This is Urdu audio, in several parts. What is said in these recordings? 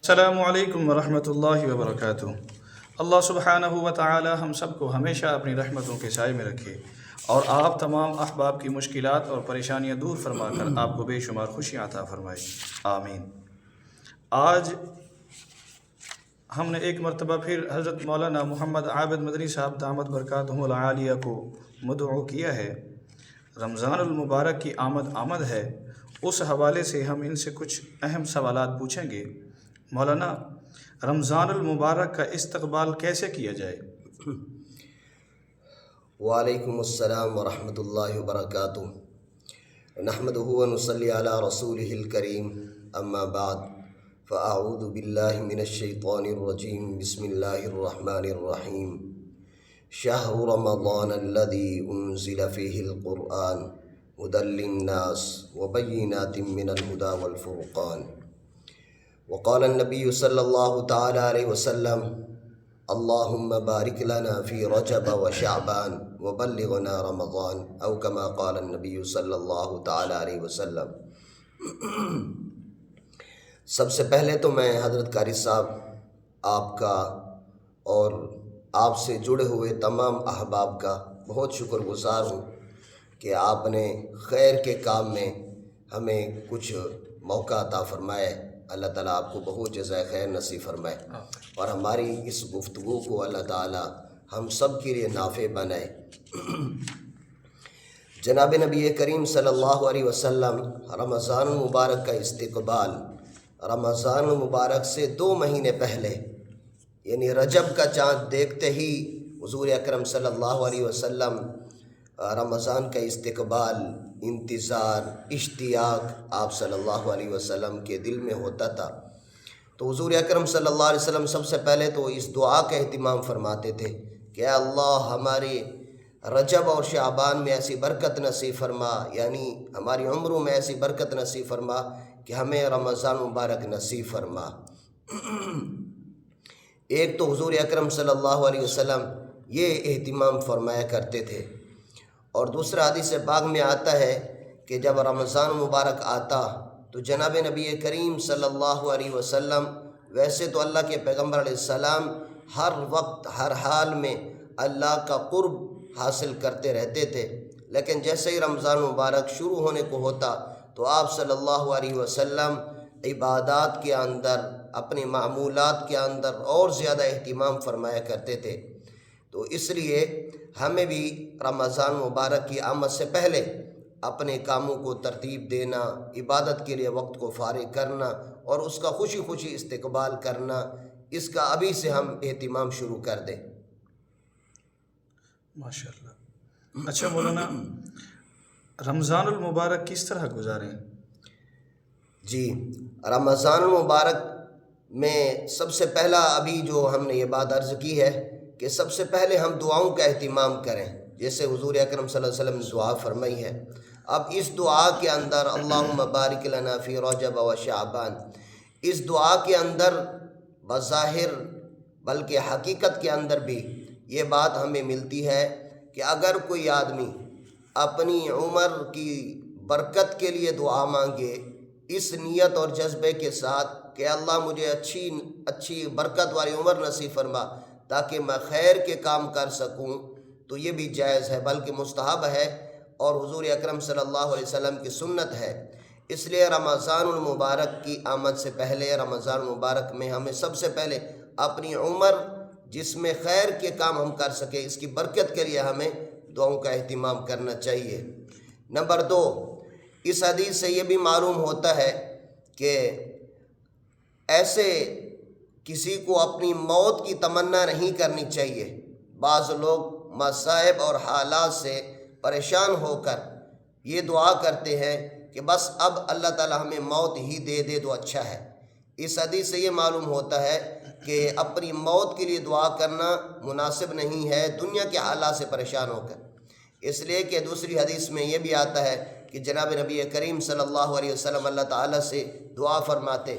السلام علیکم ورحمۃ اللہ وبرکاتہ۔ اللہ سبحانہ و تعالی ہم سب کو ہمیشہ اپنی رحمتوں کے سائے میں رکھے اور آپ تمام احباب کی مشکلات اور پریشانیاں دور فرما کر آپ کو بے شمار خوشیاں عطا فرمائے، آمین۔ آج ہم نے ایک مرتبہ پھر حضرت مولانا محمد عابد مدنی صاحب دامت برکاتہم العالیہ کو مدعو کیا ہے۔ رمضان المبارک کی آمد ہے، اس حوالے سے ہم ان سے کچھ اہم سوالات پوچھیں گے۔ مولانا، رمضان المبارک کا استقبال کیسے کیا جائے؟ وعلیکم السلام ورحمۃ اللہ وبرکاتہ۔ نحمدہ ونصلی علی رسولہ الکریم، اما بعد فاعوذ باللہ من الشیطان الرجیم، بسم اللہ الرحمن الرحیم۔ شہر رمضان الذی انزل فیہ القرآن ھدی للناس وبینات من الھدی والفرقان۔ وقال النبی صلی اللہ تعالی علیہ وسلم: اللہم بارک لنا فی رجب وشعبان وبلغنا رمضان، او کما قال النبی صلی اللہ تعالی علیہ وسلم۔ سب سے پہلے تو میں حضرت قاری صاحب آپ کا اور آپ سے جڑے ہوئے تمام احباب کا بہت شکر گزار ہوں کہ آپ نے خیر کے کام میں ہمیں کچھ موقع عطا فرمایا۔ اللہ تعالیٰ آپ کو بہت جزائے خیر نصیب فرمائے اور ہماری اس گفتگو کو اللہ تعالیٰ ہم سب کے لیے نافع بنائے۔ جناب نبی کریم صلی اللہ علیہ وسلم رمضان المبارک کا استقبال رمضان المبارک سے 2 مہینے پہلے، یعنی رجب کا چاند دیکھتے ہی حضور اکرم صلی اللہ علیہ وسلم رمضان کا استقبال، انتظار، اشتیاق آپ صلی اللہ علیہ وسلم کے دل میں ہوتا تھا۔ تو حضور اکرم صلی اللہ علیہ وسلم سب سے پہلے تو اس دعا کا اہتمام فرماتے تھے کہ اے اللہ ہمارے رجب اور شعبان میں ایسی برکت نصیب فرما، یعنی ہماری عمروں میں ایسی برکت نصیب فرما کہ ہمیں رمضان مبارک نصیب فرما۔ ایک تو حضور اکرم صلی اللہ علیہ وسلم یہ اہتمام فرمایا کرتے تھے، اور دوسرا حدیث پاک میں آتا ہے کہ جب رمضان مبارک آتا تو جناب نبی کریم صلی اللہ علیہ وسلم، ویسے تو اللہ کے پیغمبر علیہ السلام ہر وقت ہر حال میں اللہ کا قرب حاصل کرتے رہتے تھے، لیکن جیسے ہی رمضان مبارک شروع ہونے کو ہوتا تو آپ صلی اللہ علیہ وسلم عبادات کے اندر، اپنے معمولات کے اندر اور زیادہ اہتمام فرمایا کرتے تھے۔ تو اس لیے ہمیں بھی رمضان مبارک کی آمد سے پہلے اپنے کاموں کو ترتیب دینا، عبادت کے لیے وقت کو فارغ کرنا اور اس کا خوشی خوشی استقبال کرنا، اس کا ابھی سے ہم اہتمام شروع کر دیں۔ ماشاء اللہ۔ اچھا مولانا، رمضان المبارک کس طرح گزاریں؟ جی، رمضان المبارک میں سب سے پہلا ابھی جو ہم نے یہ بات عرض کی ہے کہ سب سے پہلے ہم دعاؤں کا اہتمام کریں، جیسے حضور اکرم صلی اللہ علیہ وسلم نے دعا فرمائی ہے۔ اب اس دعا کے اندر اللہم بارک لنا فی رجب و شعبان، اس دعا کے اندر بظاہر بلکہ حقیقت کے اندر بھی یہ بات ہمیں ملتی ہے کہ اگر کوئی آدمی اپنی عمر کی برکت کے لیے دعا مانگے اس نیت اور جذبے کے ساتھ کہ اللہ مجھے اچھی برکت والی عمر نصیب فرما تاکہ میں خیر کے کام کر سکوں، تو یہ بھی جائز ہے، بلکہ مستحب ہے اور حضور اکرم صلی اللہ علیہ وسلم کی سنت ہے۔ اس لیے رمضان المبارک کی آمد سے پہلے، رمضان المبارک میں ہمیں سب سے پہلے اپنی عمر جس میں خیر کے کام ہم کر سکیں، اس کی برکت کے لیے ہمیں دعاؤں کا اہتمام کرنا چاہیے۔ نمبر 2، اس حدیث سے یہ بھی معلوم ہوتا ہے کہ ایسے کسی کو اپنی موت کی تمنا نہیں کرنی چاہیے۔ بعض لوگ مصائب اور حالات سے پریشان ہو کر یہ دعا کرتے ہیں کہ بس اب اللہ تعالی ہمیں موت ہی دے دے تو اچھا ہے۔ اس حدیث سے یہ معلوم ہوتا ہے کہ اپنی موت کے لیے دعا کرنا مناسب نہیں ہے دنیا کے حالات سے پریشان ہو کر، اس لیے کہ دوسری حدیث میں یہ بھی آتا ہے کہ جناب نبی کریم صلی اللہ علیہ وسلم اللہ تعالیٰ سے دعا فرماتے: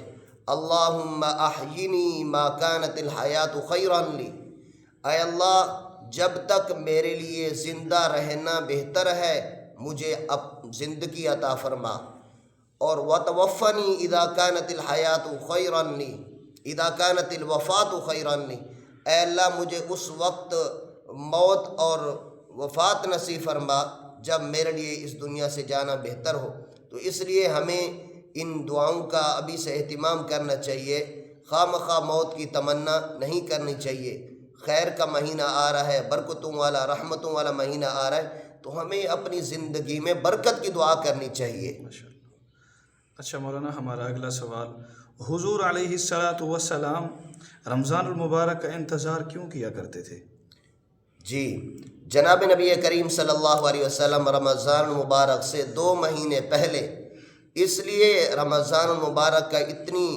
اللہم احیینی ما کانت الحیات خیرا لی، اے اللہ جب تک میرے لیے زندہ رہنا بہتر ہے مجھے اب زندگی عطا فرما، اور وتوفنی اذا کانت الحیات خیرا لی، اذا کانت الوفات خیران لی، اے اللہ مجھے اس وقت موت اور وفات نصیب فرما جب میرے لیے اس دنیا سے جانا بہتر ہو۔ تو اس لیے ہمیں ان دعاؤں کا ابھی سے اہتمام کرنا چاہیے، خواہ مخواہ موت کی تمنا نہیں کرنی چاہیے۔ خیر کا مہینہ آ رہا ہے، برکتوں والا رحمتوں والا مہینہ آ رہا ہے، تو ہمیں اپنی زندگی میں برکت کی دعا کرنی چاہیے۔ اچھا مولانا، ہمارا اگلا سوال، حضور علیہ الصلاۃ والسلام رمضان المبارک کا انتظار کیوں کیا کرتے تھے؟ جی، جناب نبی کریم صلی اللہ علیہ وسلم رمضان المبارک سے 2 مہینے پہلے اس لیے رمضان المبارک کا اتنی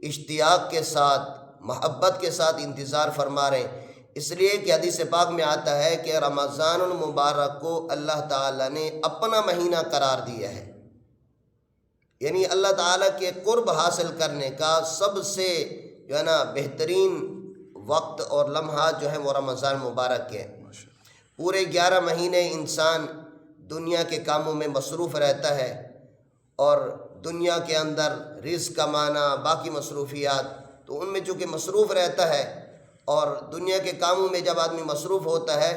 اشتیاق کے ساتھ، محبت کے ساتھ انتظار فرما رہے ہیں، اس لیے کہ حدیث پاک میں آتا ہے کہ رمضان المبارک کو اللہ تعالیٰ نے اپنا مہینہ قرار دیا ہے، یعنی اللہ تعالیٰ کے قرب حاصل کرنے کا سب سے جو ہے نا بہترین وقت اور لمحات جو ہیں وہ رمضان مبارک کے ہیں۔ پورے 11 مہینے انسان دنیا کے کاموں میں مصروف رہتا ہے، اور دنیا کے اندر رزق کمانا، باقی مصروفیات، تو ان میں چونکہ مصروف رہتا ہے، اور دنیا کے کاموں میں جب آدمی مصروف ہوتا ہے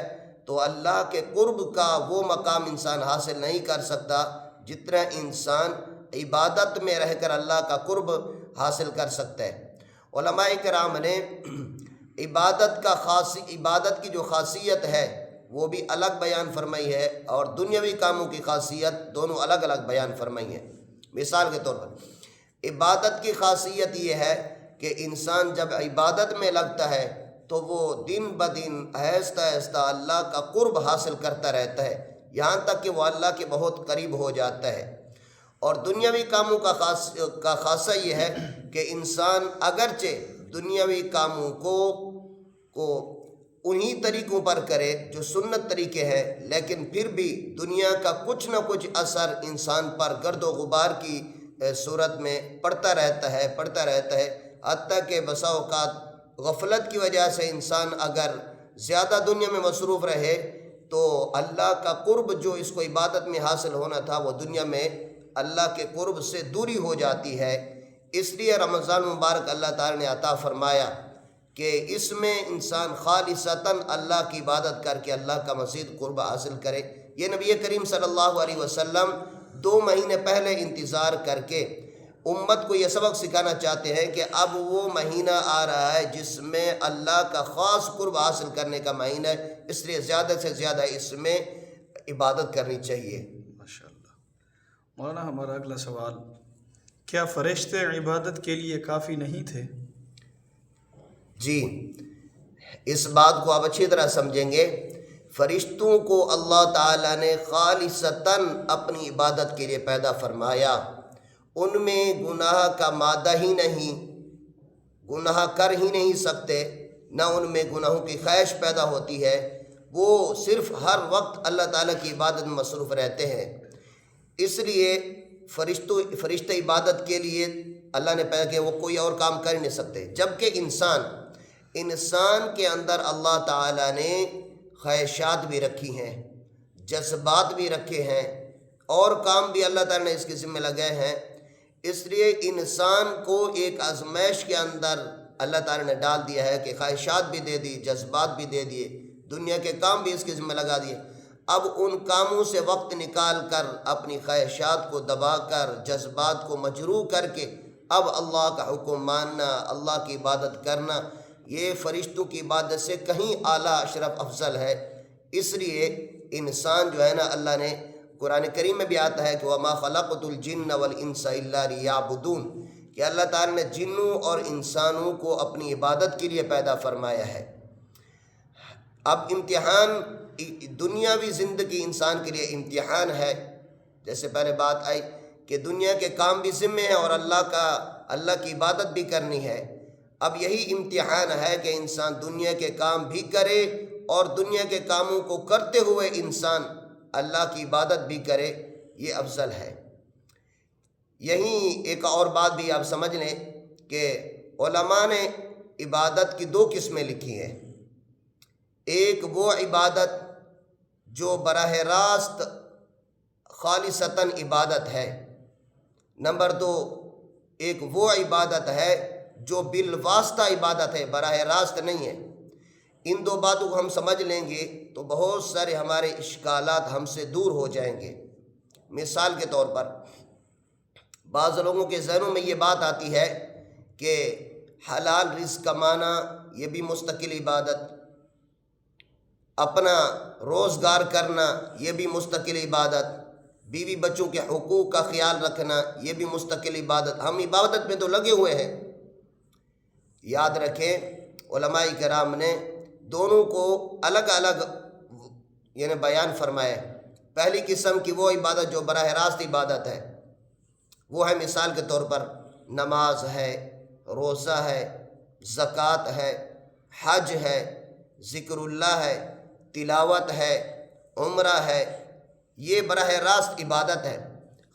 تو اللہ کے قرب کا وہ مقام انسان حاصل نہیں کر سکتا جتنا انسان عبادت میں رہ کر اللہ کا قرب حاصل کر سکتا ہے۔ علماء کرام نے عبادت کی جو خاصیت ہے وہ بھی الگ بیان فرمائی ہے، اور دنیاوی کاموں کی خاصیت دونوں الگ الگ بیان فرمائی ہے۔ مثال کے طور پر عبادت کی خاصیت یہ ہے کہ انسان جب عبادت میں لگتا ہے تو وہ دن بدن آہستہ آہستہ اللہ کا قرب حاصل کرتا رہتا ہے، یہاں تک کہ وہ اللہ کے بہت قریب ہو جاتا ہے۔ اور دنیاوی کاموں کا خاصہ یہ ہے کہ انسان اگرچہ دنیاوی کاموں کو انہی طریقوں پر کرے جو سنت طریقے ہیں، لیکن پھر بھی دنیا کا کچھ نہ کچھ اثر انسان پر گرد و غبار کی صورت میں پڑتا رہتا ہے، حتیٰ کہ بسا اوقات غفلت کی وجہ سے انسان اگر زیادہ دنیا میں مصروف رہے تو اللہ کا قرب جو اس کو عبادت میں حاصل ہونا تھا وہ دنیا میں اللہ کے قرب سے دوری ہو جاتی ہے۔ اس لیے رمضان مبارک اللہ تعالی نے عطا فرمایا کہ اس میں انسان خالصتاً اللہ کی عبادت کر کے اللہ کا مزید قرب حاصل کرے۔ یہ نبی کریم صلی اللہ علیہ وسلم 2 مہینے پہلے انتظار کر کے امت کو یہ سبق سکھانا چاہتے ہیں کہ اب وہ مہینہ آ رہا ہے جس میں اللہ کا خاص قرب حاصل کرنے کا مہینہ ہے، اس لیے زیادہ سے زیادہ اس میں عبادت کرنی چاہیے۔ ماشاءاللہ۔ مولانا ہمارا اگلا سوال، کیا فرشتے عبادت کے لیے کافی نہیں تھے؟ جی، اس بات کو آپ اچھی طرح سمجھیں گے۔ فرشتوں کو اللہ تعالیٰ نے خالصتاً اپنی عبادت کے لیے پیدا فرمایا، ان میں گناہ کا مادہ ہی نہیں، گناہ کر ہی نہیں سکتے، نہ ان میں گناہوں کی خواہش پیدا ہوتی ہے، وہ صرف ہر وقت اللہ تعالیٰ کی عبادت میں مصروف رہتے ہیں۔ اس لیے فرشتے عبادت کے لیے اللہ نے پیدا کیا، وہ کوئی اور کام کر نہیں سکتے، جبکہ انسان کے اندر اللہ تعالیٰ نے خواہشات بھی رکھی ہیں، جذبات بھی رکھے ہیں، اور کام بھی اللہ تعالیٰ نے اس کے ذمہ لگائے ہیں۔ اس لیے انسان کو ایک آزمائش کے اندر اللہ تعالیٰ نے ڈال دیا ہے کہ خواہشات بھی دے دی، جذبات بھی دے دیے، دنیا کے کام بھی اس کے ذمہ لگا دیے۔ اب ان کاموں سے وقت نکال کر، اپنی خواہشات کو دبا کر، جذبات کو مجروح کر کے اب اللہ کا حکم ماننا، اللہ کی عبادت کرنا، یہ فرشتوں کی عبادت سے کہیں اعلیٰ اشرف افضل ہے۔ اس لیے انسان جو ہے نا، اللہ نے قرآن کریم میں بھی آتا ہے کہ وَمَا خَلَقْتُ الْجِنَّ وَالْإِنسَ إِلَّا لِيَعْبُدُونَ، کہ اللہ تعالیٰ نے جنوں اور انسانوں کو اپنی عبادت کے لیے پیدا فرمایا ہے۔ اب امتحان، دنیاوی زندگی انسان کے لیے امتحان ہے، جیسے پہلے بات آئی کہ دنیا کے کام بھی ذمہ ہیں اور اللہ کی عبادت بھی کرنی ہے۔ اب یہی امتحان ہے کہ انسان دنیا کے کام بھی کرے اور دنیا کے کاموں کو کرتے ہوئے انسان اللہ کی عبادت بھی کرے، یہ افضل ہے۔ یہیں ایک اور بات بھی آپ سمجھ لیں کہ علماء نے عبادت کی 2 قسمیں لکھی ہیں۔ ایک وہ عبادت جو براہ راست خالصتاً عبادت ہے، نمبر 2 ایک وہ عبادت ہے جو بالواسطہ عبادت ہے، براہ راست نہیں ہے۔ ان دو باتوں کو ہم سمجھ لیں گے تو بہت سارے ہمارے اشکالات ہم سے دور ہو جائیں گے۔ مثال کے طور پر بعض لوگوں کے ذہنوں میں یہ بات آتی ہے کہ حلال رزق کمانا یہ بھی مستقل عبادت، اپنا روزگار کرنا یہ بھی مستقل عبادت، بیوی بچوں کے حقوق کا خیال رکھنا یہ بھی مستقل عبادت۔ ہم عبادت میں تو لگے ہوئے ہیں۔ یاد رکھیں علماء کرام نے دونوں کو الگ الگ یعنی بیان فرمایا۔ پہلی قسم کی وہ عبادت جو براہ راست عبادت ہے وہ ہے مثال کے طور پر نماز ہے، روزہ ہے، زکوٰۃ ہے، حج ہے، ذکر اللہ ہے، تلاوت ہے، عمرہ ہے۔ یہ براہ راست عبادت ہے،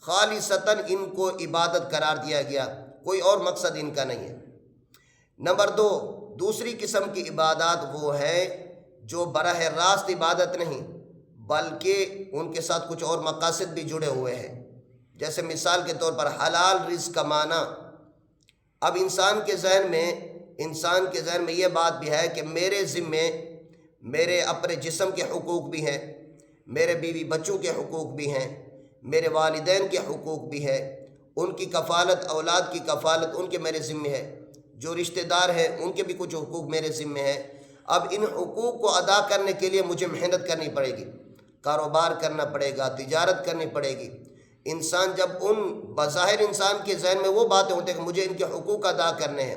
خالصتاً ان کو عبادت قرار دیا گیا، کوئی اور مقصد ان کا نہیں ہے۔ نمبر دو، دوسری قسم کی عبادات وہ ہے جو براہ راست عبادت نہیں بلکہ ان کے ساتھ کچھ اور مقاصد بھی جڑے ہوئے ہیں، جیسے مثال کے طور پر حلال رزق کمانا۔ اب انسان کے ذہن میں یہ بات بھی ہے کہ میرے ذمے میرے اپنے جسم کے حقوق بھی ہیں، میرے بیوی بچوں کے حقوق بھی ہیں، میرے والدین کے حقوق بھی ہیں، ان کی کفالت، اولاد کی کفالت ان کے میرے ذمے ہے، جو رشتہ دار ہیں ان کے بھی کچھ حقوق میرے ذمے ہیں۔ اب ان حقوق کو ادا کرنے کے لیے مجھے محنت کرنی پڑے گی، کاروبار کرنا پڑے گا، تجارت کرنی پڑے گی۔ انسان جب بظاہر انسان کے ذہن میں وہ باتیں ہوتی ہیں کہ مجھے ان کے حقوق ادا کرنے ہیں،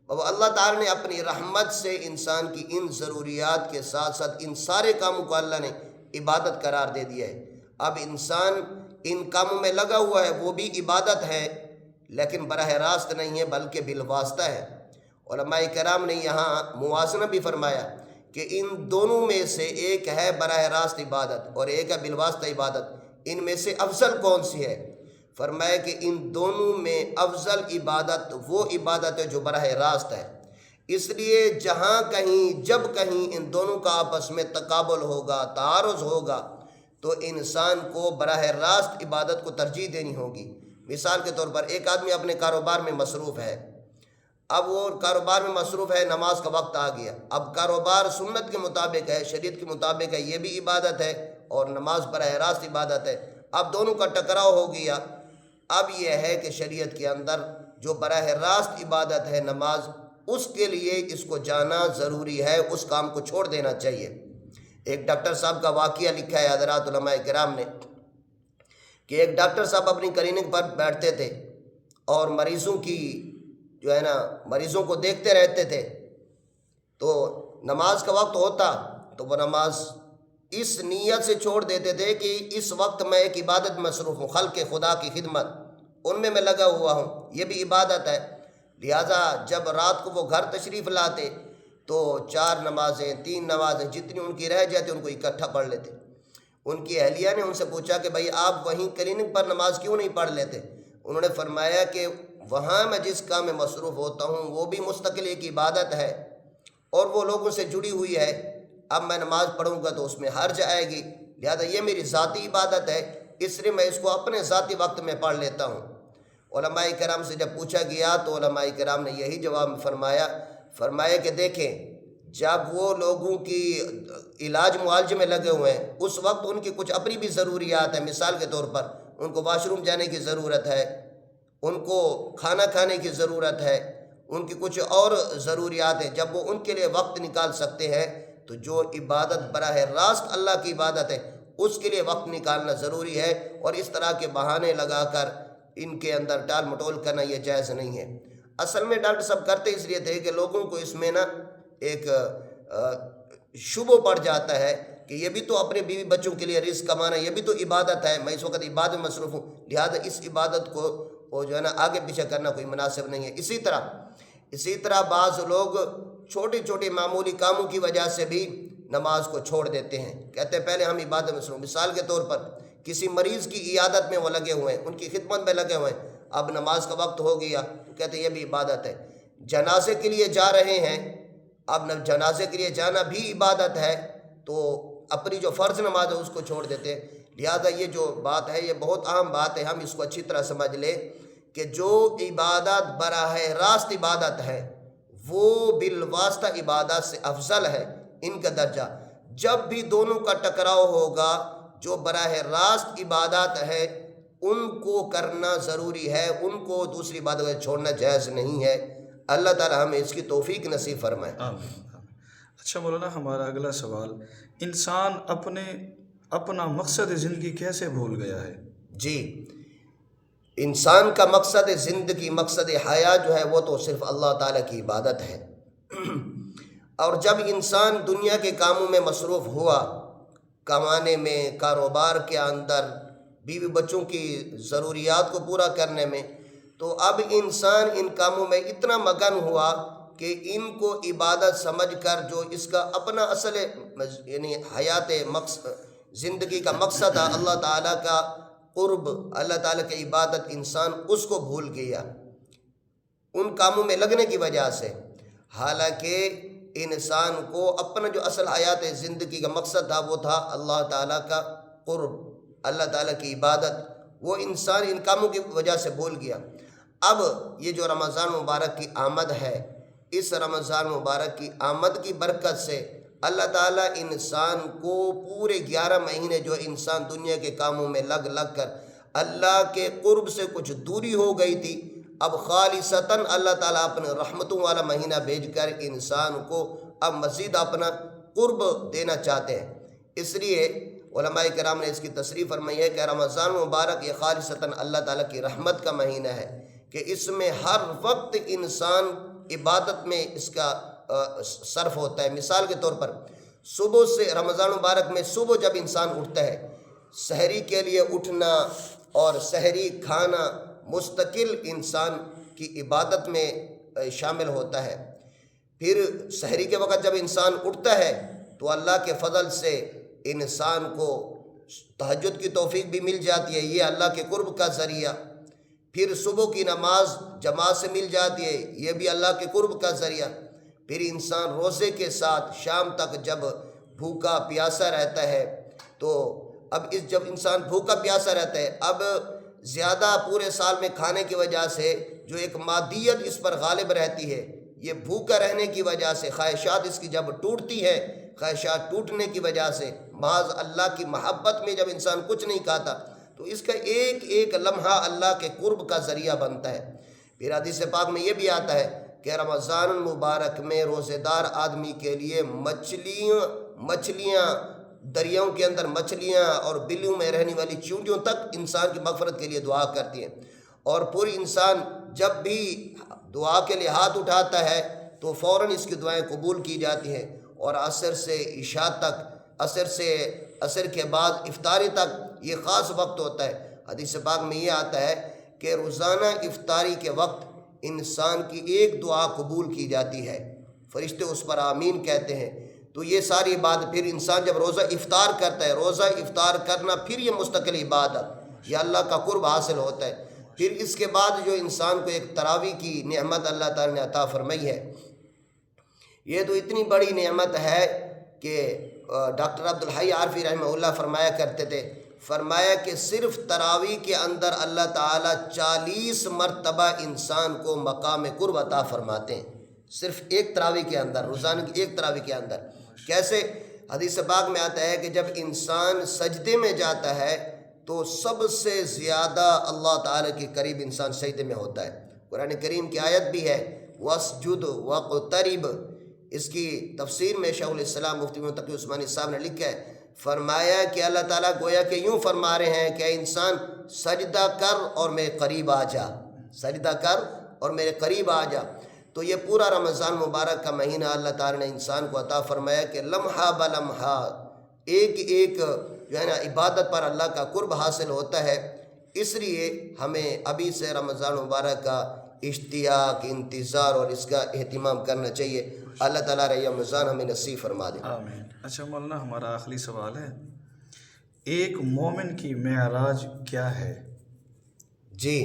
اور اللہ تعالیٰ نے اپنی رحمت سے انسان کی ان ضروریات کے ساتھ ساتھ ان سارے کاموں کو اللہ نے عبادت قرار دے دیا ہے۔ اب انسان ان کاموں میں لگا ہوا ہے، وہ بھی عبادت ہے لیکن براہ راست نہیں ہے بلکہ بالواسطہ ہے۔ علماء کرام نے یہاں موازنہ بھی فرمایا کہ ان دونوں میں سے ایک ہے براہ راست عبادت اور ایک ہے بالواسطہ عبادت، ان میں سے افضل کون سی ہے؟ فرمایا کہ ان دونوں میں افضل عبادت وہ عبادت ہے جو براہ راست ہے۔ اس لیے جہاں کہیں جب کہیں ان دونوں کا آپس میں تقابل ہوگا، تعارض ہوگا، تو انسان کو براہ راست عبادت کو ترجیح دینی ہوگی۔ مثال کے طور پر ایک آدمی اپنے کاروبار میں مصروف ہے، اب وہ کاروبار میں مصروف ہے، نماز کا وقت آ گیا، اب کاروبار سنت کے مطابق ہے، شریعت کے مطابق ہے، یہ بھی عبادت ہے اور نماز براہ راست عبادت ہے۔ اب دونوں کا ٹکراؤ ہو گیا۔ اب یہ ہے کہ شریعت کے اندر جو براہ راست عبادت ہے نماز، اس کے لیے اس کو جانا ضروری ہے، اس کام کو چھوڑ دینا چاہیے۔ ایک ڈاکٹر صاحب کا واقعہ لکھا ہے حضرات علماء کرام نے کہ ایک ڈاکٹر صاحب اپنی کلینک پر بیٹھتے تھے اور مریضوں کو دیکھتے رہتے تھے، تو نماز کا وقت ہوتا تو وہ نماز اس نیت سے چھوڑ دیتے تھے کہ اس وقت میں ایک عبادت مصروف ہوں، خلق خدا کی خدمت، ان میں اکٹھا ہوا ہوں، یہ بھی عبادت ہے۔ لہٰذا جب رات کو وہ گھر تشریف لاتے تو 4 نمازیں 3 نمازیں جتنی ان کی رہ جاتی ان کو اکٹھا پڑھ لیتے۔ ان کی اہلیہ نے ان سے پوچھا کہ بھائی آپ وہیں کلینک پر نماز کیوں نہیں پڑھ لیتے؟ انہوں نے فرمایا کہ وہاں میں جس کام میں مصروف ہوتا ہوں وہ بھی مستقل ایک عبادت ہے اور وہ لوگوں سے جڑی ہوئی ہے، اب میں نماز پڑھوں گا تو اس میں حرج آئے گی، لہذا یہ میری ذاتی عبادت ہے، اس لیے میں اس کو اپنے ذاتی وقت میں پڑھ لیتا ہوں۔ علماء کرام سے جب پوچھا گیا تو علماء کرام نے یہی جواب فرمایا کہ دیکھیں جب وہ لوگوں کی علاج معالجے میں لگے ہوئے ہیں اس وقت ان کی کچھ اپنی بھی ضروریات ہیں، مثال کے طور پر ان کو واش روم جانے کی ضرورت ہے، ان کو کھانا کھانے کی ضرورت ہے، ان کی کچھ اور ضروریات ہیں، جب وہ ان کے لیے وقت نکال سکتے ہیں تو جو عبادت براہ راست اللہ کی عبادت ہے اس کے لیے وقت نکالنا ضروری ہے، اور اس طرح کے بہانے لگا کر ان کے اندر ٹال مٹول کرنا یہ جائز نہیں ہے۔ اصل میں ڈاکٹر صاحب کرتے اس لیے تھے کہ لوگوں کو اس میں ایک شبہ پڑ جاتا ہے کہ یہ بھی تو اپنے بیوی بچوں کے لیے رزق کمانا، یہ بھی تو عبادت ہے، میں اس وقت عبادت میں مصروف ہوں، لہذا اس عبادت کو آگے پیچھے کرنا کوئی مناسب نہیں ہے۔ اسی طرح بعض لوگ چھوٹے چھوٹے معمولی کاموں کی وجہ سے بھی نماز کو چھوڑ دیتے ہیں، کہتے ہیں پہلے ہم عبادت میں مصروف۔ مثال کے طور پر کسی مریض کی عیادت میں وہ لگے ہوئے ہیں، ان کی خدمت میں لگے ہوئے ہیں، اب نماز کا وقت ہو گیا تو کہتے ہیں یہ بھی عبادت ہے۔ جنازے کے لیے جا رہے ہیں، اب جنازے کے لیے جانا بھی عبادت ہے، تو اپنی جو فرض نماز ہے اس کو چھوڑ دیتے ہیں۔ لہذا یہ جو بات ہے یہ بہت اہم بات ہے، ہم اس کو اچھی طرح سمجھ لیں کہ جو عبادت براہ راست عبادت ہے وہ بالواسطہ عبادت سے افضل ہے ان کا درجہ. جب بھی دونوں کا ٹکراؤ ہوگا، جو براہ راست عبادات ہے ان کو کرنا ضروری ہے، ان کو دوسری عبادت چھوڑنا جائز نہیں ہے. اللہ تعالی ہمیں اس کی توفیق نصیب فرمائے. آمین آمین. اچھا مولانا، ہمارا اگلا سوال، انسان اپنا مقصد زندگی کیسے بھول گیا ہے؟ جی، انسان کا مقصد زندگی، مقصد حیات جو ہے وہ تو صرف اللہ تعالیٰ کی عبادت ہے. اور جب انسان دنیا کے کاموں میں مصروف ہوا، کمانے میں، کاروبار کے اندر، بیوی بچوں کی ضروریات کو پورا کرنے میں، تو اب انسان ان کاموں میں اتنا مگن ہوا کہ ان کو عبادت سمجھ کر جو اس کا اپنا اصل یعنی حیات زندگی کا مقصد ہے اللہ تعالیٰ کا قرب، اللہ تعالیٰ کی عبادت، انسان اس کو بھول گیا ان کاموں میں لگنے کی وجہ سے. حالانکہ انسان کو اپنا جو اصل حیات زندگی کا مقصد تھا وہ تھا اللہ تعالیٰ کا قرب، اللہ تعالیٰ کی عبادت. وہ انسان ان کاموں کی وجہ سے بھول گیا. اب یہ جو رمضان مبارک کی آمد ہے، اس رمضان مبارک کی آمد کی برکت سے اللہ تعالیٰ انسان کو پورے 11 مہینے جو انسان دنیا کے کاموں میں لگ کر اللہ کے قرب سے کچھ دوری ہو گئی تھی، اب خالصتاً اللہ تعالیٰ اپنے رحمتوں والا مہینہ بھیج کر انسان کو اب مزید اپنا قرب دینا چاہتے ہیں. اس لیے علماء کرام نے اس کی تصریح فرمائی ہے کہ رمضان مبارک یہ خالصتاً اللہ تعالیٰ کی رحمت کا مہینہ ہے کہ اس میں ہر وقت انسان عبادت میں اس کا صرف ہوتا ہے. مثال کے طور پر صبح سے رمضان مبارک میں صبح جب انسان اٹھتا ہے، سحری کے لیے اٹھنا اور سحری کھانا مستقل انسان کی عبادت میں شامل ہوتا ہے. پھر سحری کے وقت جب انسان اٹھتا ہے تو اللہ کے فضل سے انسان کو تہجد کی توفیق بھی مل جاتی ہے، یہ اللہ کے قرب کا ذریعہ. پھر صبح کی نماز جماعت سے مل جاتی ہے، یہ بھی اللہ کے قرب کا ذریعہ. پھر انسان روزے کے ساتھ شام تک جب بھوکا پیاسا رہتا ہے، تو اب جب انسان بھوکا پیاسا رہتا ہے، اب زیادہ پورے سال میں کھانے کی وجہ سے جو ایک مادیت اس پر غالب رہتی ہے، یہ بھوکا رہنے کی وجہ سے خواہشات اس کی جب ٹوٹتی ہے، خواہشات ٹوٹنے کی وجہ سے محض اللہ کی محبت میں جب انسان کچھ نہیں کھاتا تو اس کا ایک ایک لمحہ اللہ کے قرب کا ذریعہ بنتا ہے. پھر حدیث پاک میں یہ بھی آتا ہے کہ رمضان المبارک میں روزے دار آدمی کے لیے مچھلیاں دریاؤں کے اندر مچھلیاں اور بلیوں میں رہنے والی چیونٹیوں تک انسان کی مغفرت کے لیے دعا کرتی ہیں. اور پوری انسان جب بھی دعا کے لیے ہاتھ اٹھاتا ہے تو فوراً اس کی دعائیں قبول کی جاتی ہیں. اور عصر سے عشاء تک، عصر کے بعد افطاری تک یہ خاص وقت ہوتا ہے. حدیث پاک میں یہ آتا ہے کہ روزانہ افطاری کے وقت انسان کی ایک دعا قبول کی جاتی ہے، فرشتے اس پر آمین کہتے ہیں. تو یہ ساری بات پھر انسان جب روزہ افطار کرتا ہے، روزہ افطار کرنا پھر یہ مستقل عبادت، یہ اللہ کا قرب حاصل ہوتا ہے. پھر اس کے بعد جو انسان کو ایک تراویح کی نعمت اللہ تعالیٰ نے عطا فرمائی ہے، یہ تو اتنی بڑی نعمت ہے کہ ڈاکٹر عبدالحی عارفی رحمہ اللہ فرمایا کرتے تھے، فرمایا کہ صرف تراویح کے اندر اللہ تعالیٰ 40 مرتبہ انسان کو مقام قرب عطا فرماتے ہیں، صرف ایک تراویح کے اندر، روزانہ کی ایک تراویح کے اندر. کیسے؟ حدیث پاک میں آتا ہے کہ جب انسان سجدے میں جاتا ہے تو سب سے زیادہ اللہ تعالیٰ کے قریب انسان سجدے میں ہوتا ہے. قرآن کریم کی آیت بھی ہے وَاسْجُدْ وَاقْتَرِب، اس کی تفسیر میں شیخ الاسلام مفتی تقی عثمانی صاحب نے لکھا ہے، فرمایا کہ اللہ تعالیٰ گویا کہ یوں فرما رہے ہیں کہ انسان سجدہ کر اور میرے قریب آ جا، سجدہ کر اور میرے قریب آ جا. تو یہ پورا رمضان مبارک کا مہینہ اللہ تعالیٰ نے انسان کو عطا فرمایا کہ لمحہ بلمحہ ایک ایک جو ہے نا عبادت پر اللہ کا قرب حاصل ہوتا ہے. اس لیے ہمیں ابھی سے رمضان مبارک کا اشتیاق، انتظار اور اس کا اہتمام کرنا چاہیے. اللہ تعالیٰ رمضان ہمیں نصیب فرما دے. آمین. اچھا مولانا، ہمارا آخری سوال ہے، ایک مومن کی معراج کیا ہے؟ جی،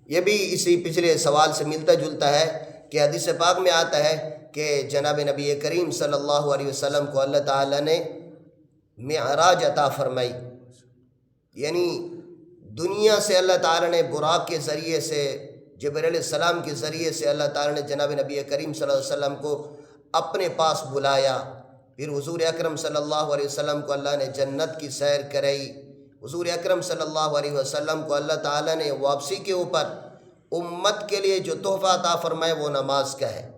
یہ بھی اسی پچھلے سوال سے ملتا جلتا ہے کہ حدیث پاک میں آتا ہے کہ جناب نبی کریم صلی اللہ علیہ وسلم کو اللہ تعالیٰ نے معراج عطا فرمائی، یعنی دنیا سے اللہ تعالیٰ نے براق کے ذریعے سے، جبرائیل علیہ السلام کے ذریعے سے اللہ تعالیٰ نے جناب نبی کریم صلی اللہ علیہ وسلم کو اپنے پاس بلایا۔ پھر حضور اکرم صلی اللہ علیہ وسلم کو اللہ نے جنت کی سیر کرائی۔ حضور اکرم صلی اللہ علیہ وسلم کو اللہ تعالیٰ نے واپسی کے اوپر امت کے لیے جو تحفہ عطا فرمایا وہ نماز کا ہے۔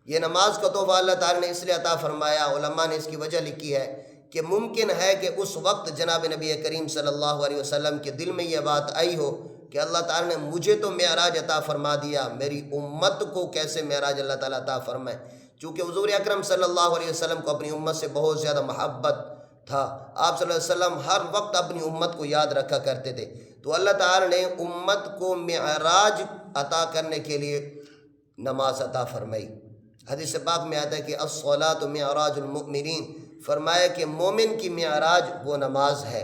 یہ نماز کا تحفہ اللہ تعالیٰ نے اس لیے عطا فرمایا، علماء نے اس کی وجہ لکھی ہے کہ ممکن ہے کہ اس وقت جناب نبی کریم صلی اللہ علیہ وسلم کے دل میں یہ بات آئی ہو کہ اللہ تعالیٰ نے مجھے تو معراج عطا فرما دیا، میری امت کو کیسے معراج اللہ تعالیٰ عطا فرمائے۔ چونکہ حضور اکرم صلی اللہ علیہ وسلم کو اپنی امت سے بہت زیادہ محبت تھا، آپ صلی اللہ علیہ وسلم ہر وقت اپنی امت کو یاد رکھا کرتے تھے، تو اللہ تعالیٰ نے امت کو معراج عطا کرنے کے لیے نماز عطا فرمائی۔ حدیث پاک میں آتا ہے کہ الصلاۃ معراج المؤمنین، فرمایا کہ مومن کی معراج وہ نماز ہے۔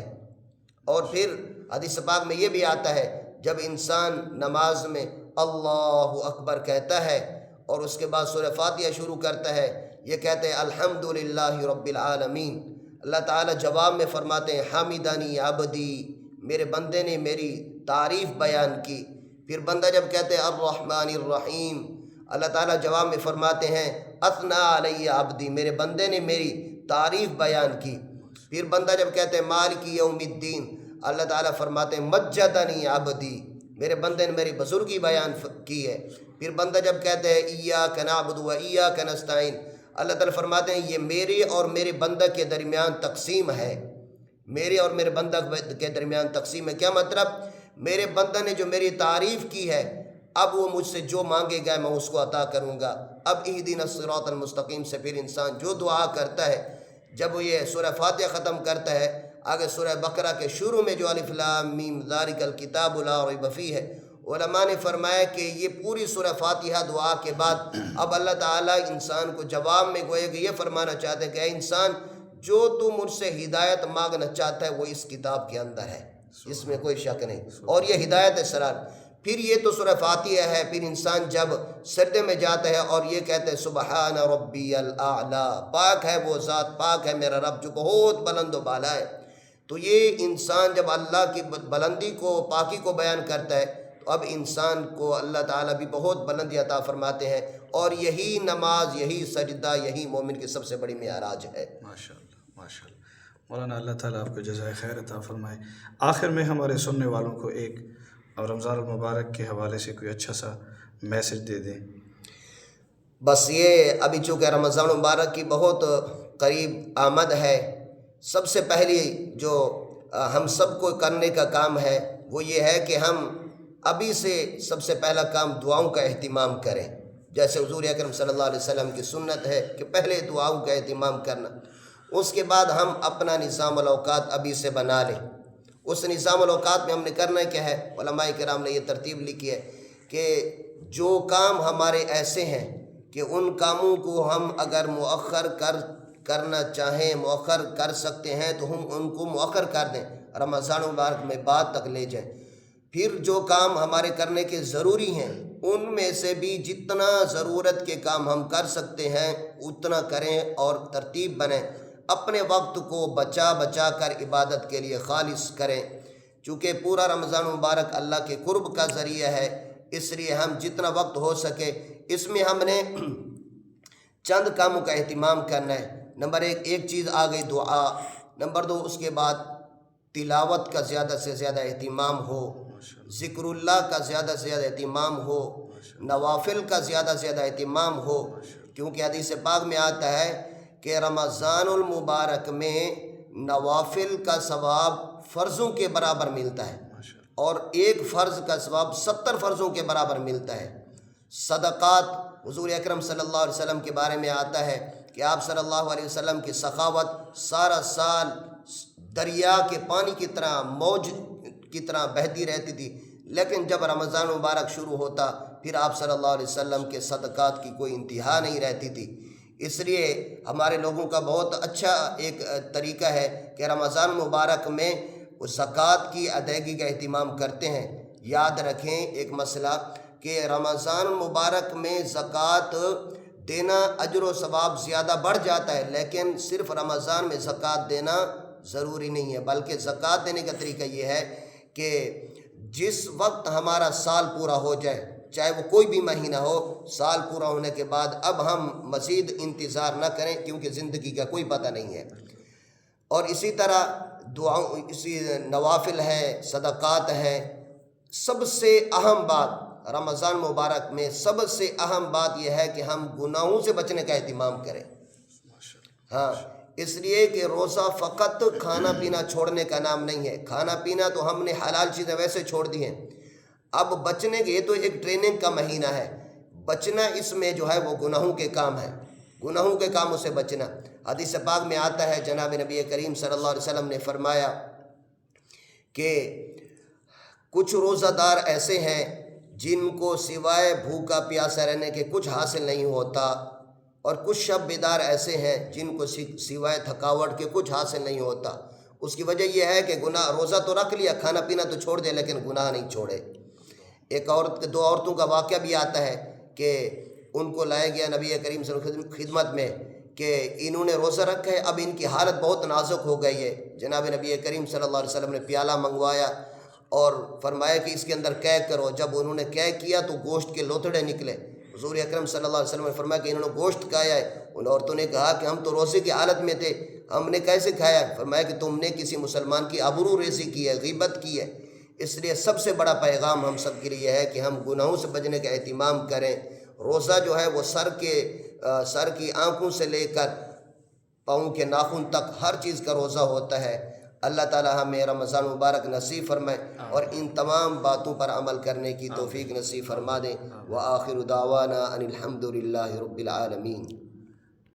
اور پھر حدیث پاک میں یہ بھی آتا ہے جب انسان نماز میں اللہ اکبر کہتا ہے اور اس کے بعد سورہ فاتحہ شروع کرتا ہے، یہ کہتے ہیں الحمدللہ رب العالمین، اللہ تعالیٰ جواب میں فرماتے ہیں حامدانی عبدی، میرے بندے نے میری تعریف بیان کی۔ پھر بندہ جب کہتے ہیں الرحمن الرحیم، اللہ تعالیٰ جواب میں فرماتے ہیں اثنا علی عبدی، میرے بندے نے میری تعریف بیان کی۔ پھر بندہ جب کہتے ہیں مالک یوم الدین، اللہ تعالیٰ فرماتے ہیں مجدنی عبدی، میرے بندے نے میری بزرگی بیان کی ہے۔ پھر بندہ جب کہتے ہیں ایاک نعبد و ایاک نستعین، اللہ تعالیٰ فرماتے ہیں یہ میرے اور میرے بندہ کے درمیان تقسیم ہے، میرے اور میرے بندہ کے درمیان تقسیم ہے۔ کیا مطلب؟ میرے بندہ نے جو میری تعریف کی ہے، اب وہ مجھ سے جو مانگے گا میں اس کو عطا کروں گا۔ اب اہدنا الصراط المستقیم سے پھر انسان جو دعا کرتا ہے، جب وہ یہ سورہ فاتحہ ختم کرتا ہے، آگے سورہ بقرہ کے شروع میں جو الف لام میم ذالک الکتاب لا ریب فیہ ہے، علماء نے فرمایا کہ یہ پوری سورہ فاتحہ دعا کے بعد اب اللہ تعالیٰ انسان کو جواب میں گویا کہ یہ فرمانا چاہتے ہیں کہ اے انسان، جو تو مجھ سے ہدایت مانگنا چاہتا ہے وہ اس کتاب کے اندر ہے، اس میں کوئی شک نہیں، اور یہ ہدایت ہے سرار۔ پھر یہ تو سورہ فاتحہ ہے، پھر انسان جب سجدے میں جاتا ہے اور یہ کہتے ہیں سبحان ربی الاعلی، پاک ہے وہ ذات، پاک ہے میرا رب جو بہت بلند و بالا ہے۔ تو یہ انسان جب اللہ کی بلندی کو، پاکی کو بیان کرتا ہے، تو اب انسان کو اللہ تعالیٰ بھی بہت بلندی عطا فرماتے ہیں، اور یہی نماز، یہی سجدہ، یہی مومن کی سب سے بڑی معراج ہے۔ ماشاءاللہ ماشاءاللہ۔ مولانا اللہ تعالیٰ آپ کو جزائے خیر عطا فرمائے۔ آخر میں ہمارے سننے والوں کو ایک رمضان المبارک کے حوالے سے کوئی اچھا سا میسج دے دیں۔ بس یہ ابھی چونکہ رمضان المبارک کی بہت قریب آمد ہے، سب سے پہلی جو ہم سب کو کرنے کا کام ہے وہ یہ ہے کہ ہم ابھی سے سب سے پہلا کام دعاؤں کا اہتمام کریں، جیسے حضور اکرم صلی اللہ علیہ وسلم کی سنت ہے کہ پہلے دعاؤں کا اہتمام کرنا۔ اس کے بعد ہم اپنا نظام الاوقات ابھی سے بنا لیں۔ اس نظام الاوقات میں ہم نے کرنا کیا ہے؟ علماء کرام نے یہ ترتیب لکھی ہے کہ جو کام ہمارے ایسے ہیں کہ ان کاموں کو ہم اگر مؤخر کرنا چاہیں، مؤخر کر سکتے ہیں تو ہم ان کو مؤخر کر دیں، رمضان مبارک میں بعد تک لے جائیں۔ پھر جو کام ہمارے کرنے کے ضروری ہیں ان میں سے بھی جتنا ضرورت کے کام ہم کر سکتے ہیں اتنا کریں، اور ترتیب بنیں، اپنے وقت کو بچا بچا کر عبادت کے لیے خالص کریں۔ چونکہ پورا رمضان مبارک اللہ کے قرب کا ذریعہ ہے، اس لیے ہم جتنا وقت ہو سکے اس میں ہم نے چند کاموں کا اہتمام کرنا ہے۔ نمبر ایک چیز آ گئی دعا، نمبر 2 اس کے بعد تلاوت کا زیادہ سے زیادہ اہتمام ہو، ذکر اللہ کا زیادہ سے زیادہ اہتمام ہو، نوافل کا زیادہ سے زیادہ اہتمام ہو، کیونکہ حدیث پاک میں آتا ہے کہ رمضان المبارک میں نوافل کا ثواب فرضوں کے برابر ملتا ہے، اور ایک فرض کا ثواب 70 فرضوں کے برابر ملتا ہے۔ صدقات، حضور اکرم صلی اللہ علیہ وسلم کے بارے میں آتا ہے کہ آپ صلی اللہ علیہ وسلم کی سخاوت سارا سال دریا کے پانی کی طرح، موج کی طرح بہتی رہتی تھی، لیکن جب رمضان مبارک شروع ہوتا پھر آپ صلی اللہ علیہ وسلم کے صدقات کی کوئی انتہا نہیں رہتی تھی۔ اس لیے ہمارے لوگوں کا بہت اچھا ایک طریقہ ہے کہ رمضان مبارک میں زکوٰۃ کی ادائیگی کا اہتمام کرتے ہیں۔ یاد رکھیں ایک مسئلہ کہ رمضان مبارک میں زکوٰۃ دینا اجر و ثواب زیادہ بڑھ جاتا ہے، لیکن صرف رمضان میں زکوٰۃ دینا ضروری نہیں ہے، بلکہ زکوٰۃ دینے کا طریقہ یہ ہے کہ جس وقت ہمارا سال پورا ہو جائے، چاہے وہ کوئی بھی مہینہ ہو، سال پورا ہونے کے بعد اب ہم مزید انتظار نہ کریں، کیونکہ زندگی کا کوئی پتہ نہیں ہے۔ اور اسی طرح دعاؤں، اسی نوافل ہیں، صدقات ہیں۔ سب سے اہم بات رمضان مبارک میں، سب سے اہم بات یہ ہے کہ ہم گناہوں سے بچنے کا اہتمام کریں۔ ہاں، اس لیے کہ روزہ فقط کھانا پینا چھوڑنے کا نام نہیں ہے۔ کھانا پینا تو ہم نے حلال چیزیں ویسے چھوڑ دی ہیں، اب بچنے کے، یہ تو ایک ٹریننگ کا مہینہ ہے، بچنا اس میں جو ہے وہ گناہوں کے کام ہے، گناہوں کے کاموں سے بچنا۔ حدیث پاک میں آتا ہے، جناب نبی کریم صلی اللہ علیہ وسلم نے فرمایا کہ کچھ روزہ دار ایسے ہیں جن کو سوائے بھوکا پیاسا رہنے کے کچھ حاصل نہیں ہوتا، اور کچھ شب بیدار ایسے ہیں جن کو سوائے تھکاوٹ کے کچھ حاصل نہیں ہوتا۔ اس کی وجہ یہ ہے کہ گناہ، روزہ تو رکھ لیا، کھانا پینا تو چھوڑ دیا، لیکن گناہ نہیں چھوڑے۔ ایک عورت، دو عورتوں کا واقعہ بھی آتا ہے کہ ان کو لایا گیا نبی کریم صلی اللہ علیہ وسلم کی خدمت میں کہ انہوں نے روزہ رکھا ہے، اب ان کی حالت بہت نازک ہو گئی ہے۔ جناب نبی کریم صلی اللہ علیہ وسلم نے پیالہ منگوایا اور فرمایا کہ اس کے اندر قے کرو۔ جب انہوں نے قے کیا تو گوشت کے لوتھڑے نکلے۔ حضور اکرم صلی اللہ علیہ وسلم نے فرمایا کہ انہوں نے گوشت کھایا ہے۔ ان عورتوں نے کہا کہ ہم تو روزے کی حالت میں تھے، ہم نے کیسے کھایا ہے؟ فرمایا کہ تم نے کسی مسلمان کی آبرو ریزی کی ہے، غیبت کی ہے۔ اس لیے سب سے بڑا پیغام ہم سب کے لیے یہ ہے کہ ہم گناہوں سے بچنے کا اہتمام کریں۔ روزہ جو ہے وہ سر کی آنکھوں سے لے کر پاؤں کے ناخن تک ہر چیز کا روزہ ہوتا ہے۔ اللہ تعالی ہمیں رمضان مبارک نصیب فرمائے اور ان تمام باتوں پر عمل کرنے کی توفیق نصیب فرما دیں۔ وآخر دعوانا ان الحمد للہ رب العالمین۔